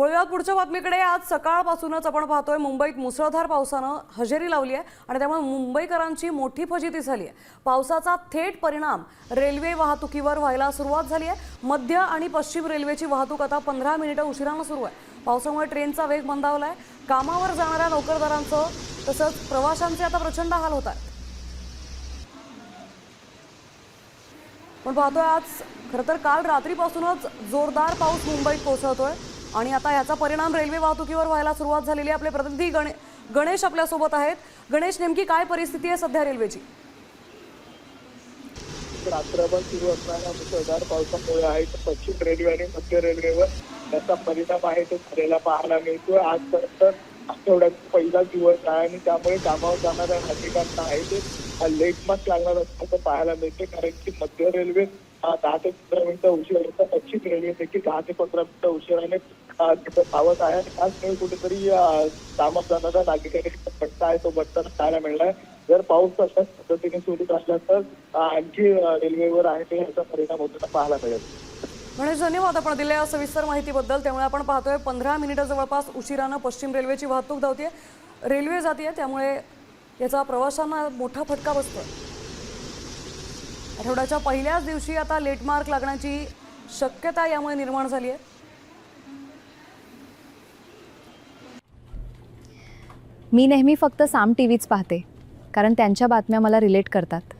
वळूयात पुढच्या बातमीकडे। आज सकाळपासूनच आपण पाहतोय मुंबईत मुसळधार पावसानं हजेरी लावली आहे आणि त्यामुळे मुंबईकरांची मोठी फजिती झाली आहे। पावसाचा थेट परिणाम रेल्वे वाहतुकीवर व्हायला सुरुवात झाली आहे। मध्य आणि पश्चिम रेल्वेची वाहतूक आता 15 मिनिटं उशिराने सुरू आहे। पावसामुळे ट्रेनचा वेग मंदावलाय। कामावर जाणाऱ्या नोकरदारांचं तसंच प्रवाशांचे आता प्रचंड हाल होत आहेत। पण पाहतोय आज खरं तर काल रात्रीपासूनच जोरदार पाऊस मुंबईत कोसळतोय आणि आता याचा परिणाम रेल्वे वाहतुकीवर व्हायला सुरुवात झालेली आहे। आपले प्रतिनिधी गणेश आपल्या सोबत आहेत। गणेश, नेमकी काय परिस्थिती आहे सध्या रेल्वेची? रात्रभर सुरू असणाऱ्या मुसळधार पावसामुळे आहे पश्चिम रेल्वे आणि मध्य रेल्वेवर त्याचा परिणाम आहे तो झालेला पाहायला मिळतोय। आज तर आठवड्याचा पहिला दिवस आहे आणि त्यामुळे कामावर जाणाऱ्या नागरिकांना आहे ते लेट मार्क लागणार असल्याचं पाहायला मिळते, कारण की मध्य रेल्वे 10 ते 15 मिनिटं उशिरा येतात, पश्चिम रेल्वे देखील 10 ते 15 मिनिटं उशिराने धावत आहे। त्याचमुळे कुठेतरी कामावर जाणाऱ्या नागरिकांना फटका आहे तो बसताना पाहायला मिळालाय। जर पाऊस अशाच पद्धतीने सुरू असला तर आणखी रेल्वेवर आहे ते याचा परिणाम होताना पाहायला मिळेल। गणेश, धन्यवाद आपण दिलेल्या सविस्तर माहितीबद्दल। त्यामुळे आपण पाहतोय 15 मिनिटं जवळपास उशिरानं पश्चिम रेल्वेची वाहतूक धावते, रेल्वे जाते, त्यामुळे याचा प्रवाशांना मोठा फटका बसतोय। आठवड्याच्या पहिल्याच दिवशी आता लेट मार्क लागण्याची शक्यता यामुळे निर्माण झाली आहे। मी नेहमी फक्त साम टीव्हीच पाहते, कारण त्यांच्या बातम्या मला रिलेट करतात।